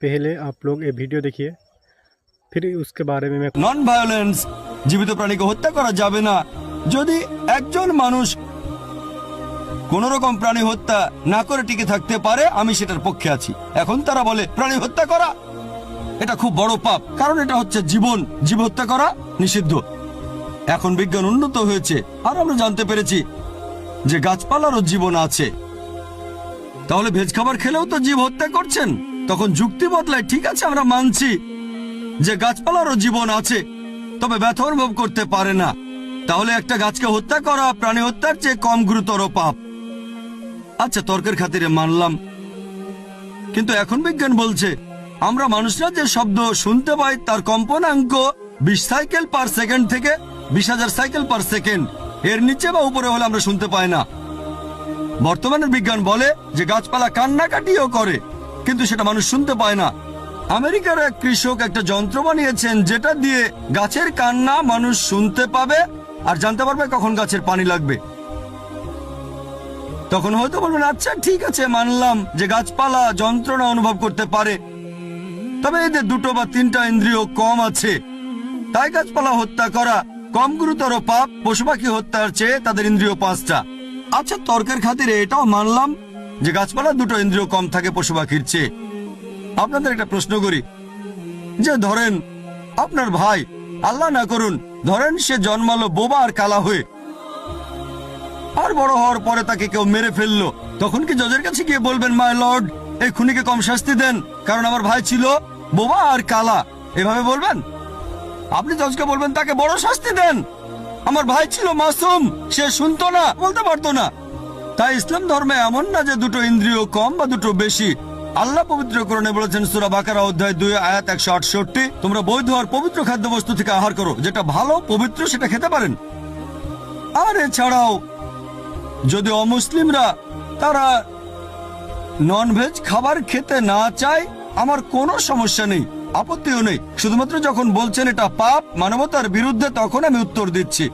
पहले आप लोग ये वीडियो देखिए, फिर उसके बारे में मैं নন ভায়োলেন্স, জীবিত প্রাণীকে হত্যা করা যাবে না। যদি একজন মানুষ কোন রকম প্রাণী হত্যা না করে টিকে থাকতে পারে, আমি সেটার পক্ষে আছি। এখন তারা বলে প্রাণী হত্যা করা এটা খুব বড় পাপ, কারণ এটা হচ্ছে জীবন, জীব হত্যা করা নিষিদ্ধ। এখন বিজ্ঞান উন্নত হয়েছে আর আমরা জানতে পেরেছি যে গাছপালারও জীবন আছে। তাহলে ভেজ খাবার খেলেও তো জীব হত্যা করছেন। তখন যুক্তি বদলায়, ঠিক আছে আমরা মানছি যে গাছপালারও জীবন আছে, তবে ব্যথা অনুভব করতে পারে না। তাহলে একটা গাছকে হত্যা করা প্রাণী হত্যার চেয়ে কম গুরুতর পাপ। আচ্ছা, তর্কের খাতিরে মানলাম, কিন্তু এখন বিজ্ঞান বলছে আমরা মানুষরা যে শব্দ শুনতে পাই তার কম্পনাঙ্ক 20 সাইকেল পার সেকেন্ড থেকে 20,000 সাইকেল পার সেকেন্ড, এর নিচে বা উপরে হলে আমরা শুনতে পাই না। বর্তমানের বিজ্ঞান বলে যে গাছপালা কান্নাকাটিও করে, কিন্তু সেটা মানুষ শুনতে পায় না। আমেরিকার এক কৃষক একটা যন্ত্র বানিয়েছেন যেটা দিয়ে গাছের কান্না মানুষ শুনতে পাবে আর জানতে পারবে কখন গাছের পানি লাগবে। তখন হয়তো বলবেন, আচ্ছা ঠিক আছে মানলাম যে গাছপালা যন্ত্রণা অনুভব করতে পারে, তবে এদের 2 বা 3টা ইন্দ্রিয় কম আছে, তাই গাছপালা হত্যা করা কম গুরুতর পাপ পশু পাখি হত্যার চেয়ে তাদের ইন্দ্রিয় 5টা। আচ্ছা, তর্কের খাতিরে এটাও মানলাম যে গাছপালা 2টো ইন্দ্রিয় কম থাকে পশু পাখির চেয়ে। আপনাদের একটা প্রশ্ন করি, যে ধরেন আপনার ভাই, আল্লাহ না করুন, ধরেন সে জন্মালো বোবা আর কালা হয়ে, আর বড় হওয়ার পরে তাকে কেউ মেরে ফেললো, তখন কি জজের কাছে গিয়ে বলবেন, মাই লর্ড এই খুনিকে কম শাস্তি দেন কারণ আমার ভাই ছিল বোবা আর কালা? এভাবে বলবেন? আপনি জজকে বলবেন তাকে বড় শাস্তি দেন, আমার ভাই ছিল মাসুম, সে শুনতো না, বলতে পারতো না। তাই ইসলাম ধর্মে এমন না যে 2টো ইন্দ্রিয় কম বা 2টো বেশি। আল্লাহ পবিত্র কোরআনে বলেছেন সূরা বাকারা অধ্যায় 2 আয়াত 168, তোমরা বৈধ আর পবিত্র খাদ্যবস্তু থেকে আহার করো, যেটা ভালো পবিত্র সেটা খেতে পারেন। আর এছাড়াও যদি অমুসলিমরা তারা ননভেজ খাবার খেতে না চায়, আমার কোনো সমস্যা নেই, আপত্তিও নেই। শুধুমাত্র যখন বলছেন এটা পাপ, মানবতার বিরুদ্ধে, তখন আমি উত্তর দিচ্ছি